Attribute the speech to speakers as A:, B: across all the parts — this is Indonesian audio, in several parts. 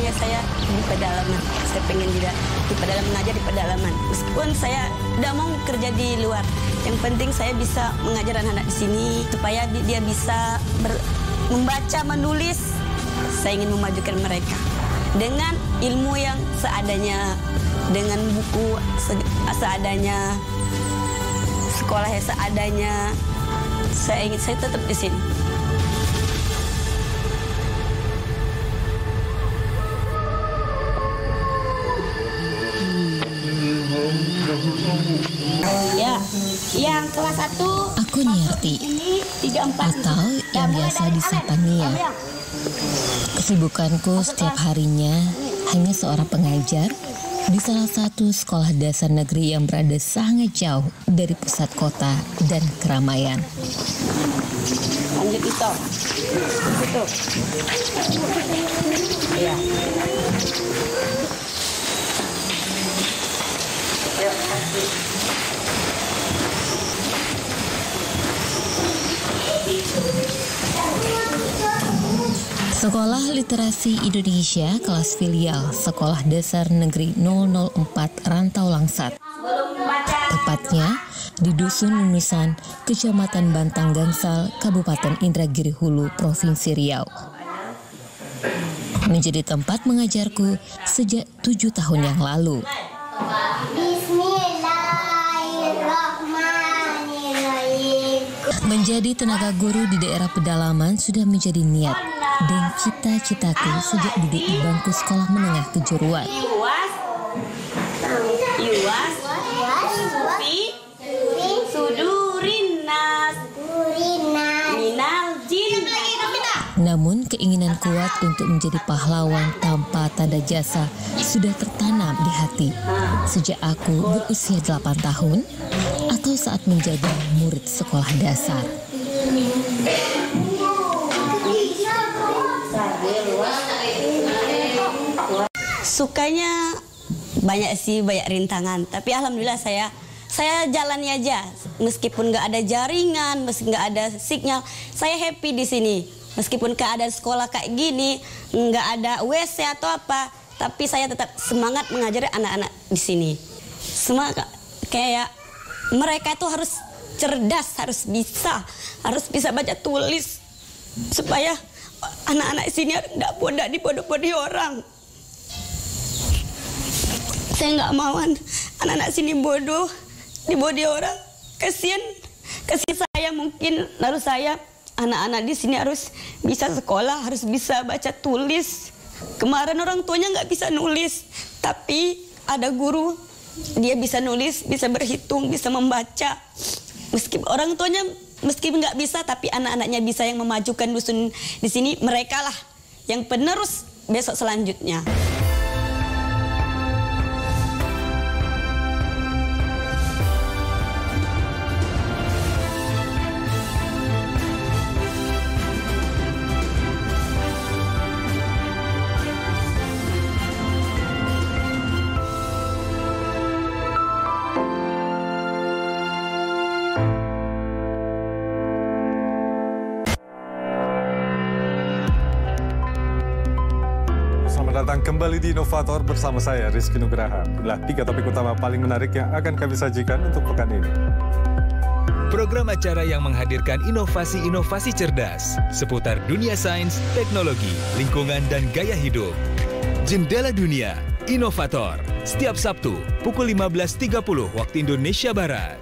A: maunya saya di pedalaman. Saya pengen juga di pedalaman, mengajar di pedalaman. Meskipun saya tidak mau kerja di luar. Yang penting saya bisa mengajar anak-anak di sini supaya dia bisa membaca, menulis. Saya ingin memajukan mereka dengan ilmu yang seadanya, dengan buku seadanya, sekolah yang seadanya. Saya tetap di sini.
B: Ya, yang kelas 1
C: Aku Nierti,
B: ini 34
C: atau yang biasa disapa Nia. Kesibukanku setiap harinya hanya seorang pengajar di salah satu sekolah dasar negeri yang berada sangat jauh dari pusat kota dan keramaian.
A: Lanjut itu. Itu. Ya.
C: Sekolah Literasi Indonesia kelas filial Sekolah Dasar Negeri 004 Rantau Langsat. Tepatnya di Dusun Nunusan, Kecamatan Bantang Gansal, Kabupaten Indragiri Hulu, Provinsi Riau. Menjadi tempat mengajarku sejak 7 tahun yang lalu. Menjadi tenaga guru di daerah pedalaman sudah menjadi niat dan cita-citaku sejak duduk di bangku sekolah menengah kejuruan. Namun keinginan kuat untuk menjadi pahlawan tanpa tanda jasa sudah tertanam di hati sejak aku berusia 8 tahun atau saat menjadi murid sekolah dasar.
A: Sukanya banyak sih, banyak rintangan. Tapi alhamdulillah saya jalani aja. Meskipun nggak ada jaringan, meski nggak ada sinyal, saya happy di sini. Meskipun keadaan sekolah kayak gini, nggak ada WC atau apa, tapi saya tetap semangat mengajari anak-anak di sini. Semangat kayak mereka itu harus cerdas, harus bisa baca tulis supaya anak-anak di sini nggak dibodoh-bodohi orang. Saya nggak mau anak-anak sini bodoh, dibodohi orang. Kasihan saya, mungkin harus saya. Anak-anak di sini harus bisa sekolah, harus bisa baca tulis. Kemarin orang tuanya nggak bisa nulis, tapi ada guru, dia bisa nulis, bisa berhitung, bisa membaca. Meskipun orang tuanya nggak bisa, tapi anak-anaknya bisa, yang memajukan dusun di sini. Mereka lah yang penerus besok selanjutnya.
D: Datang kembali di Inovator bersama saya, Rizky Nugraha. Inilah 3 topik utama paling menarik yang akan kami sajikan untuk pekan ini.
E: Program acara yang menghadirkan inovasi-inovasi cerdas seputar dunia sains, teknologi, lingkungan, dan gaya hidup. Jendela Dunia, Inovator, setiap Sabtu, pukul 15.30 waktu Indonesia Barat.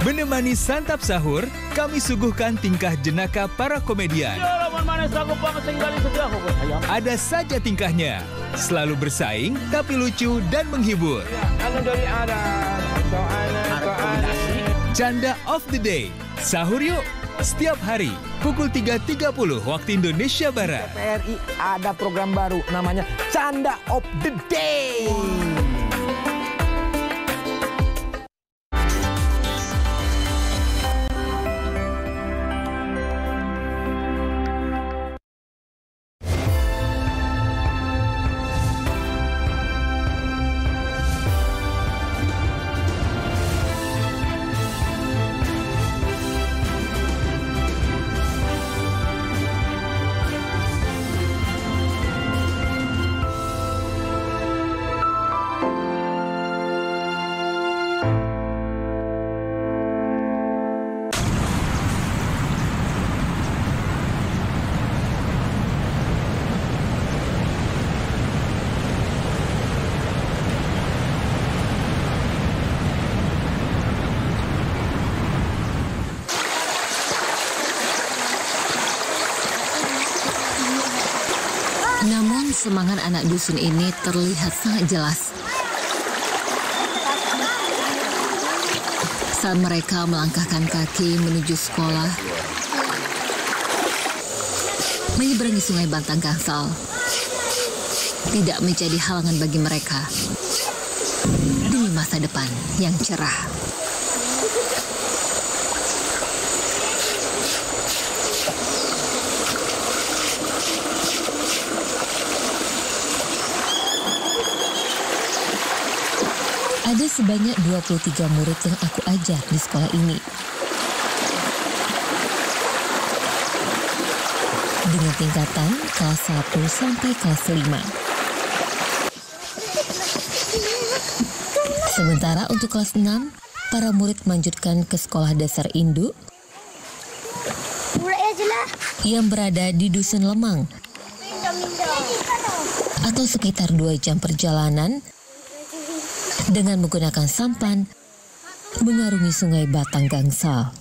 E: Menemani santap sahur, kami suguhkan tingkah jenaka para komedian. Ada saja tingkahnya, selalu bersaing tapi lucu dan menghibur. Canda of the Day, sahur yuk! Setiap hari, pukul 3.30 waktu Indonesia Barat.
F: PRI ada program baru namanya Canda of the Day.
C: Semangat anak dusun ini terlihat sangat jelas saat mereka melangkahkan kaki menuju sekolah, menyeberangi Sungai Bantang Gangsal tidak menjadi halangan bagi mereka demi masa depan yang cerah. Ada sebanyak 23 murid yang aku ajar di sekolah ini. Dengan tingkatan kelas 1 sampai kelas 5. Sementara untuk kelas 6, para murid melanjutkan ke sekolah dasar induk yang berada di Dusun Lemang atau sekitar 2 jam perjalanan dengan menggunakan sampan mengarungi Sungai Bantang Gangsal.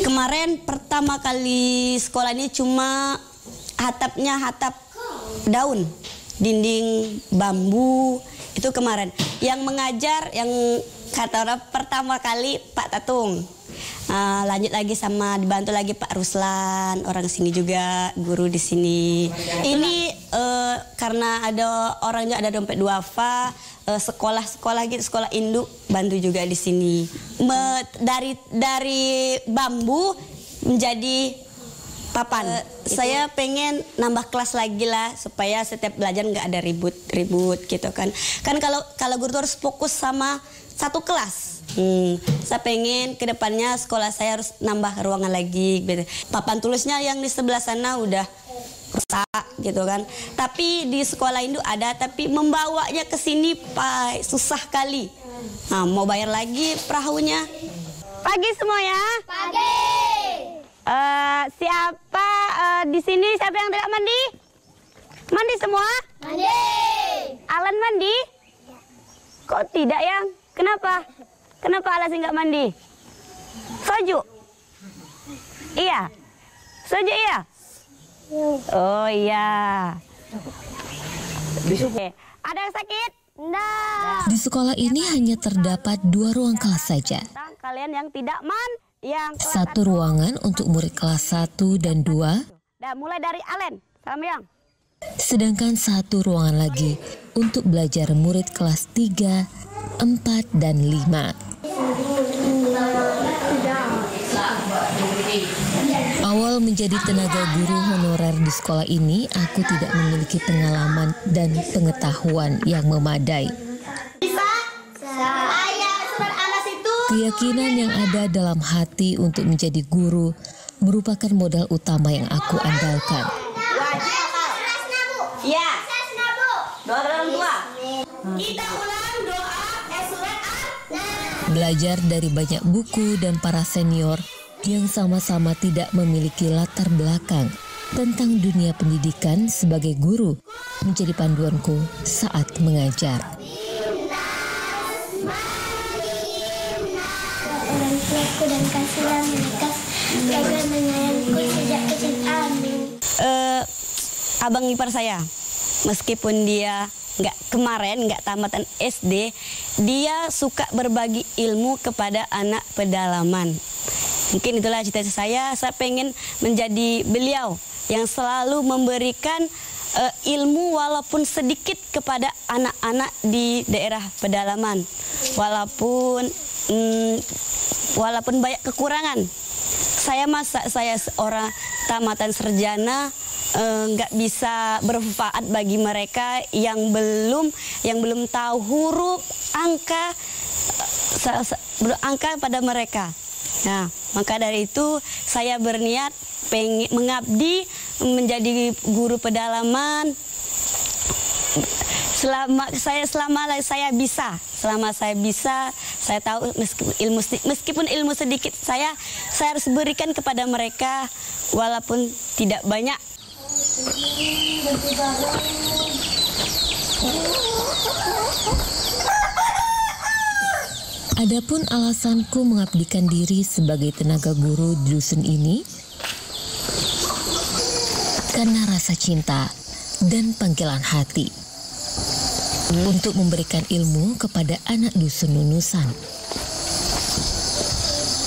A: Kemarin pertama kali sekolah ini cuma atapnya atap daun, dinding bambu, itu kemarin. Yang mengajar, yang kata orang pertama kali Pak Tatung. Lanjut lagi sama dibantu lagi Pak Ruslan, orang sini juga, guru di sini. Ini karena ada orangnya ada dompet duafa, sekolah-sekolah gitu, sekolah induk bantu juga di sini. Dari bambu menjadi papan. Saya pengen nambah kelas lagi lah supaya setiap belajar nggak ada ribut-ribut gitu kan. Kan kalau guru harus fokus sama satu kelas. Saya pengen kedepannya sekolah saya harus nambah ruangan lagi. Gitu. Papan tulisnya yang di sebelah sana udah rusak gitu kan. Tapi di sekolah induk ada, tapi membawanya ke sini susah kali. Nah, mau bayar lagi perahunya. Pagi semua ya.
B: Pagi.
A: Siapa di sini siapa yang tidak mandi? Mandi semua?
B: Mandi.
A: Alan mandi? Kok tidak yang? Kenapa? Kenapa Alan nggak mandi? Soju? Iya. Soju iya? Oh iya. Ada yang sakit? Enggak.
C: Di sekolah ini hanya terdapat 2 ruang kelas saja.
A: Kalian yang tidak yang kelas
C: 1 ruangan untuk murid kelas 1 dan 2.
A: Dah mulai dari Alen. Salam yang.
C: Sedangkan 1 ruangan lagi untuk belajar murid kelas 3, 4, dan 5. Awal menjadi tenaga guru honorer di sekolah ini, aku tidak memiliki pengalaman dan pengetahuan yang memadai. Keyakinan yang ada dalam hati untuk menjadi guru merupakan modal utama yang aku andalkan.
A: Ya. Doa orang tua. Kita ulang doa surat Belajar dari banyak buku dan para senior yang sama-sama tidak memiliki latar belakang tentang dunia pendidikan sebagai guru menjadi panduanku saat mengajar.
B: Orang tuaku dan kasihlah mereka agar menyayangiku sejak kecil. Amin.
A: Abang ipar saya, meskipun dia nggak tamatan SD, dia suka berbagi ilmu kepada anak pedalaman. Mungkin itulah cita-cita saya pengen menjadi beliau yang selalu memberikan ilmu walaupun sedikit kepada anak-anak di daerah pedalaman. Walaupun banyak kekurangan. Saya seorang tamatan sarjana nggak bisa bermanfaat bagi mereka yang belum tahu huruf, angka pada mereka. Nah, maka dari itu saya berniat pengen mengabdi menjadi guru pedalaman selama saya bisa, Saya tahu meskipun ilmu sedikit saya harus berikan kepada mereka walaupun tidak banyak.
C: Adapun alasanku mengabdikan diri sebagai tenaga guru di dusun ini karena rasa cinta dan panggilan hati untuk memberikan ilmu kepada anak dusun Nunusan.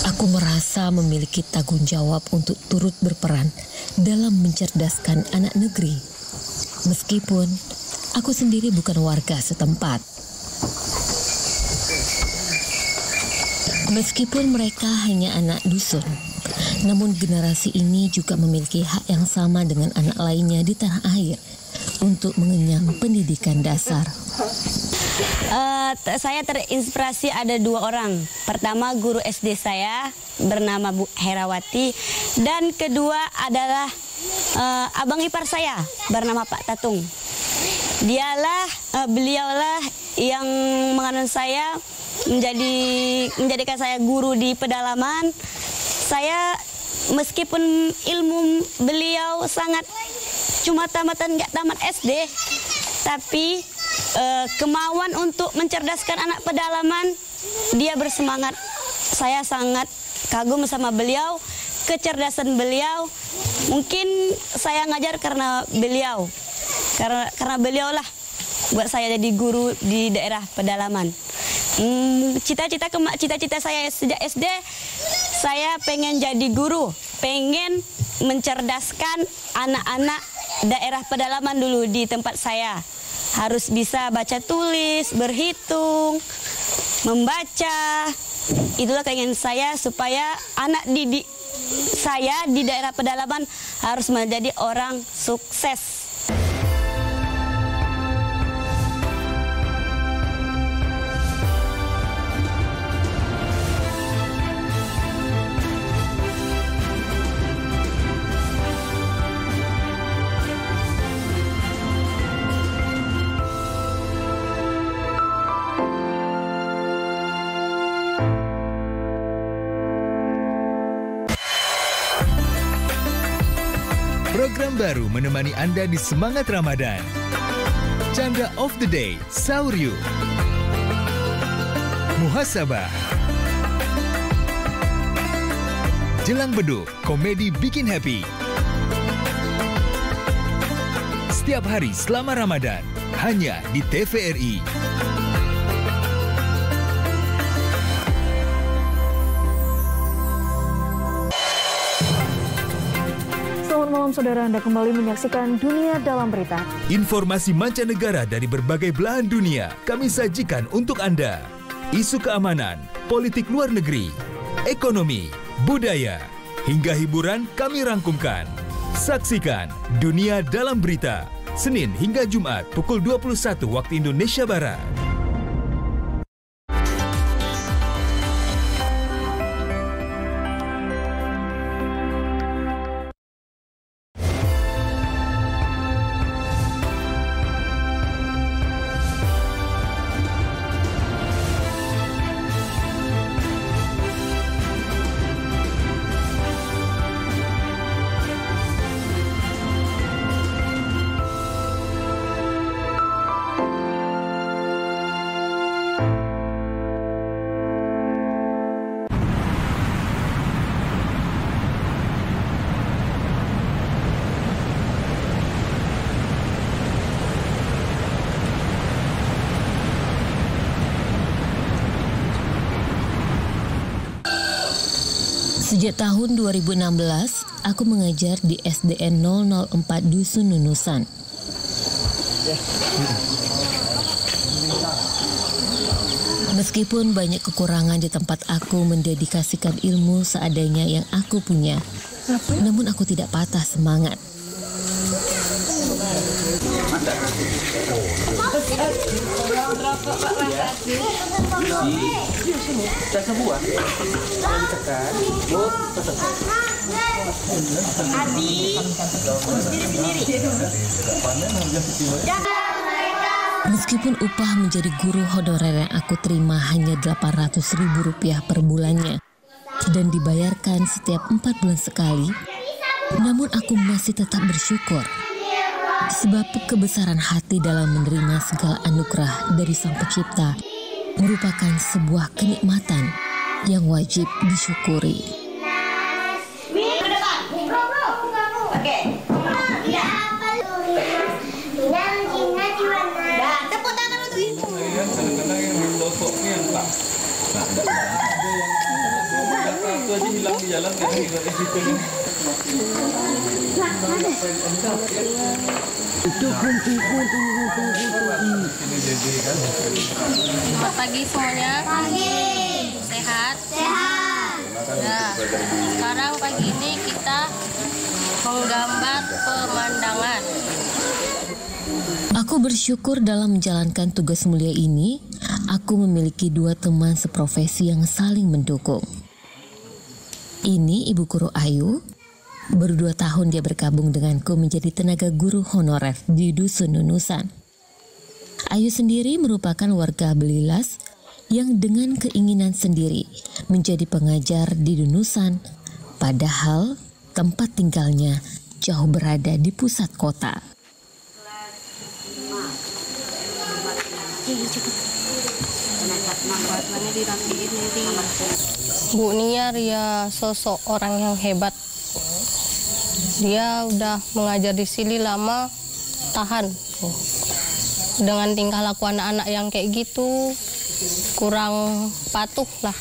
C: Aku merasa memiliki tanggung jawab untuk turut berperan dalam mencerdaskan anak negeri, meskipun aku sendiri bukan warga setempat. Meskipun mereka hanya anak dusun, namun generasi ini juga memiliki hak yang sama dengan anak lainnya di tanah air untuk mengenyam pendidikan dasar.
A: Saya terinspirasi ada 2 orang. Pertama guru SD saya bernama Bu Herawati, dan kedua adalah abang ipar saya bernama Pak Tatung. Beliaulah yang menganut saya, menjadikan saya guru di pedalaman. Saya meskipun ilmu beliau sangat cuma nggak tamat SD, tapi kemauan untuk mencerdaskan anak pedalaman, dia bersemangat. Saya sangat kagum sama beliau, kecerdasan beliau. Mungkin saya ngajar karena beliau, karena beliau lah buat saya jadi guru di daerah pedalaman. Cita-cita saya sejak SD, saya pengen jadi guru, pengen mencerdaskan anak-anak daerah pedalaman dulu di tempat saya. Harus bisa baca tulis, berhitung, membaca. Itulah keinginan saya, supaya anak didik saya di daerah pedalaman harus menjadi orang sukses.
E: Program baru menemani Anda di semangat Ramadan. Canda of the Day, Sahur Yuk. Muhasabah. Jelang beduk, komedi bikin happy. Setiap hari selama Ramadan, hanya di TVRI.
G: Selamat malam saudara, Anda kembali menyaksikan Dunia Dalam Berita.
E: Informasi mancanegara dari berbagai belahan dunia kami sajikan untuk Anda. Isu keamanan, politik luar negeri, ekonomi, budaya, hingga hiburan kami rangkumkan. Saksikan Dunia Dalam Berita, Senin hingga Jumat pukul 21 waktu Indonesia Barat.
C: Sejak tahun 2016, aku mengajar di SDN 004 Dusun Nunusan. Meskipun banyak kekurangan di tempat aku mendedikasikan ilmu seadanya yang aku punya, namun aku tidak patah semangat. Meskipun upah menjadi guru honorer yang aku terima hanya Rp800.000 per bulannya dan dibayarkan setiap 4 bulan sekali, namun aku masih tetap bersyukur. Sebab kebesaran hati dalam menerima segala anugerah dari Sang Pencipta merupakan sebuah kenikmatan yang wajib disyukuri.
H: Selamat pagi semuanya. Sehat? Sehat. Ya. Sekarang pagi ini kita menggambar pemandangan.
C: Aku bersyukur dalam menjalankan tugas mulia ini, aku memiliki 2 teman seprofesi yang saling mendukung. Ini Ibu Guru Ayu. Baru 2 tahun dia bergabung denganku menjadi tenaga guru honorer di Dusun Nunusan. Ayu sendiri merupakan warga Belilas yang dengan keinginan sendiri menjadi pengajar di Nunusan, padahal tempat tinggalnya jauh berada di pusat kota.
H: Bu Niar ya sosok orang yang hebat. Dia udah mengajar di sini lama, tahan. Dengan tingkah laku anak-anak yang kayak gitu, kurang patuh lah.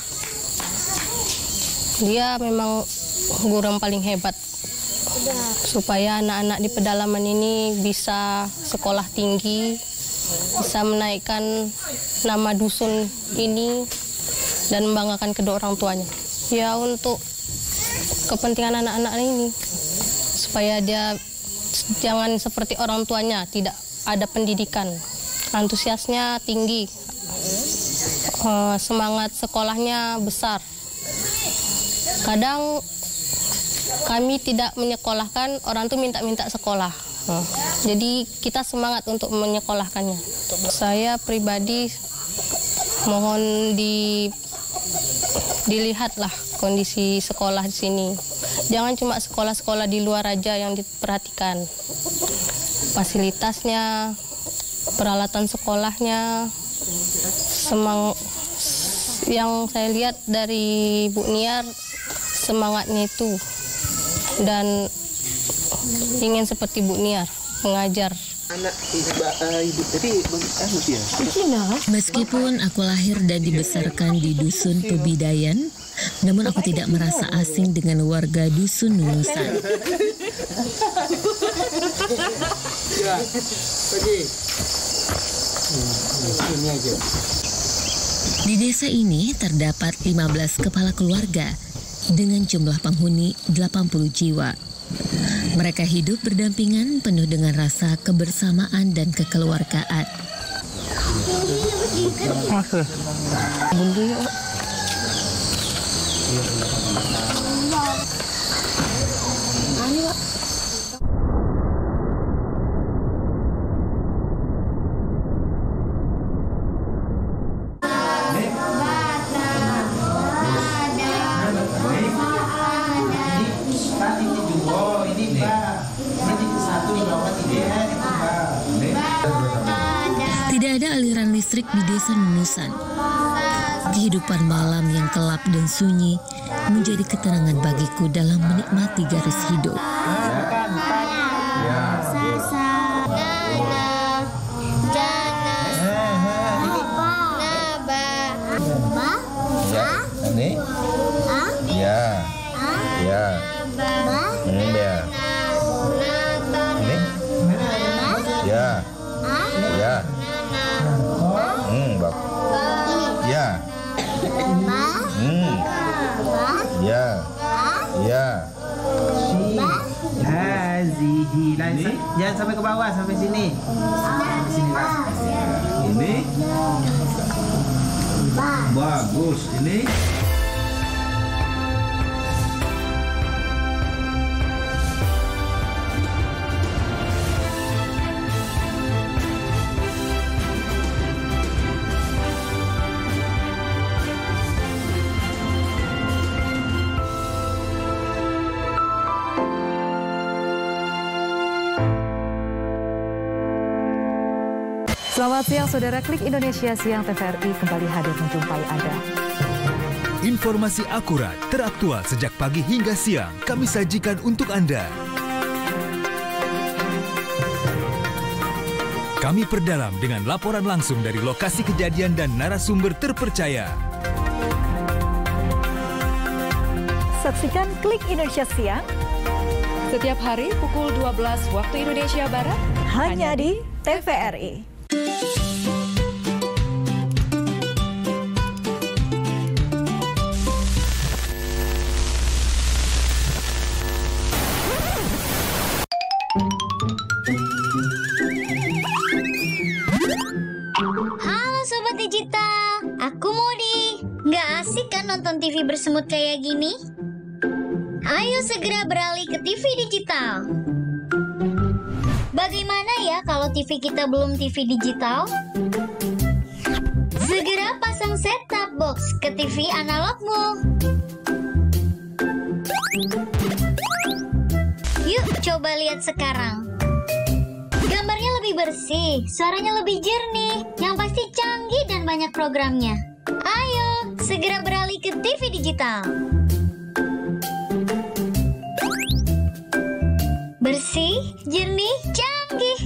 H: Dia memang guru yang paling hebat. Supaya anak-anak di pedalaman ini bisa sekolah tinggi, bisa menaikkan nama dusun ini dan membanggakan kedua orang tuanya. Ya untuk kepentingan anak-anak ini, supaya dia jangan seperti orang tuanya, tidak ada pendidikan, antusiasnya tinggi, semangat sekolahnya besar. Kadang kami tidak menyekolahkan, orang tuh minta-minta sekolah. Jadi kita semangat untuk menyekolahkannya. Saya pribadi mohon dilihatlah kondisi sekolah di sini. Jangan cuma sekolah-sekolah di luar aja yang diperhatikan. Fasilitasnya, peralatan sekolahnya, yang saya lihat dari Bu Niar semangatnya itu, dan ingin seperti Bu Niar mengajar.
C: Meskipun aku lahir dan dibesarkan di Dusun Pebidayan, namun aku tidak merasa asing dengan warga Dusun Nunusan. Di desa ini terdapat 15 kepala keluarga dengan jumlah penghuni 80 jiwa. Mereka hidup berdampingan penuh dengan rasa kebersamaan dan kekeluargaan. Tidak ada aliran listrik di desa Nunusan. Kehidupan malam yang gelap dan sunyi menjadi ketenangan bagiku dalam menikmati garis hidup.
I: Jangan sampai ke bawah, sampai sini. Sampai sini lah. Ini bagus. Ini
G: Selamat siang, Saudara. Klik Indonesia Siang TVRI kembali hadir menjumpai Anda.
E: Informasi akurat, teraktual sejak pagi hingga siang kami sajikan untuk Anda. Kami perdalam dengan laporan langsung dari lokasi kejadian dan narasumber terpercaya.
G: Saksikan Klik Indonesia Siang setiap hari pukul 12 waktu Indonesia Barat hanya di TVRI.
J: Halo Sobat Digital, aku Modi. Nggak asik kan nonton TV bersemut kayak gini? Ayo segera beralih ke TV digital. Bagaimana ya kalau TV kita belum TV digital? Segera pasang set-top box ke TV analogmu. Yuk coba lihat sekarang. Gambarnya lebih bersih, suaranya lebih jernih, yang pasti canggih dan banyak programnya. Ayo, segera beralih ke TV digital. Bersih, jernih, canggih.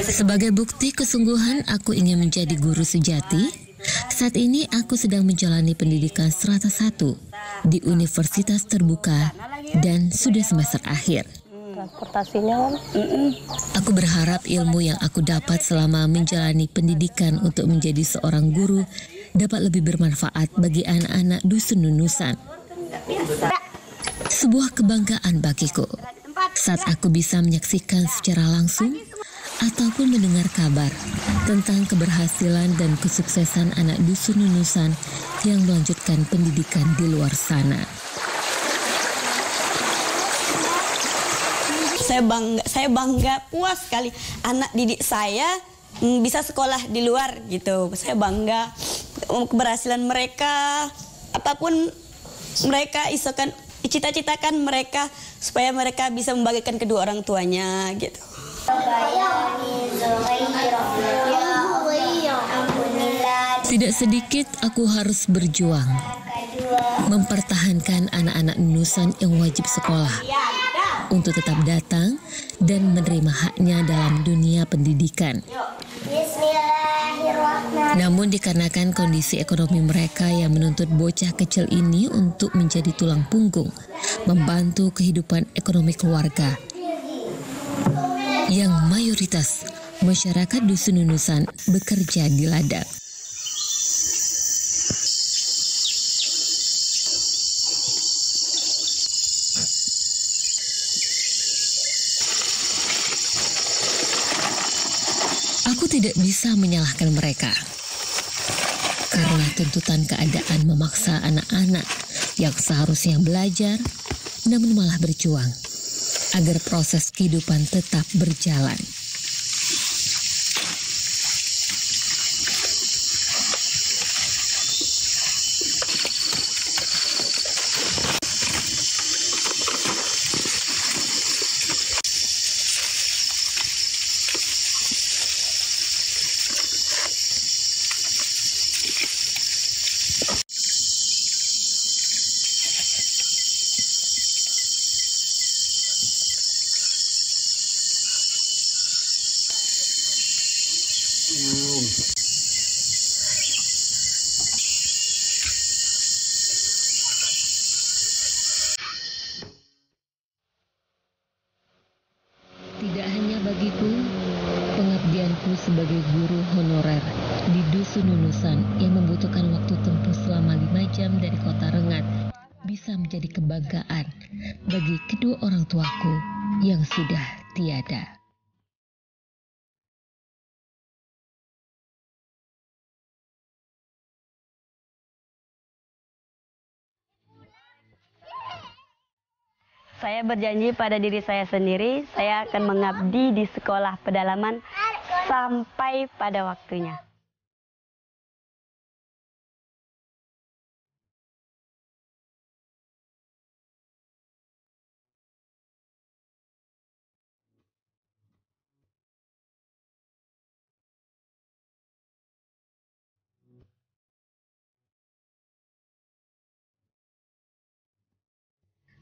C: Sebagai bukti kesungguhan aku ingin menjadi guru sejati, saat ini aku sedang menjalani pendidikan strata 1 di Universitas Terbuka dan sudah semester akhir.
H: Transportasinya kan?
C: Aku berharap ilmu yang aku dapat selama menjalani pendidikan untuk menjadi seorang guru dapat lebih bermanfaat bagi anak-anak dusun nunusan. Sebuah kebanggaan bagiku saat aku bisa menyaksikan secara langsung ataupun mendengar kabar tentang keberhasilan dan kesuksesan anak dusun nunusan yang melanjutkan pendidikan di luar sana.
A: Saya bangga puas sekali anak didik saya bisa sekolah di luar gitu. Saya bangga keberhasilan mereka, apapun mereka isokan, cita-citakan mereka supaya mereka bisa membagikan kedua orang tuanya gitu.
C: Tidak sedikit aku harus berjuang mempertahankan anak-anak nunusan yang wajib sekolah untuk tetap datang dan menerima haknya dalam dunia pendidikan. Namun dikarenakan kondisi ekonomi mereka yang menuntut bocah kecil ini untuk menjadi tulang punggung, membantu kehidupan ekonomi keluarga, yang mayoritas masyarakat dusun nunusan bekerja di ladang. Aku tidak bisa menyalahkan mereka karena tuntutan keadaan memaksa anak-anak yang seharusnya belajar namun malah berjuang agar proses kehidupan tetap berjalan. dusun nunusan yang membutuhkan waktu tempuh selama 5 jam dari kota Rengat bisa menjadi kebanggaan bagi kedua orang tuaku yang sudah tiada.
A: Saya berjanji pada diri saya sendiri, saya akan mengabdi di sekolah pedalaman sampai pada waktunya.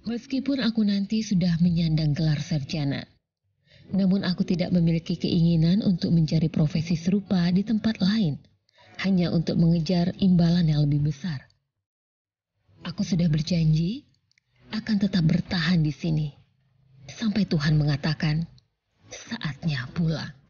C: Meskipun aku nanti sudah menyandang gelar sarjana, namun aku tidak memiliki keinginan untuk mencari profesi serupa di tempat lain, hanya untuk mengejar imbalan yang lebih besar. Aku sudah berjanji akan tetap bertahan di sini, sampai Tuhan mengatakan saatnya pulang.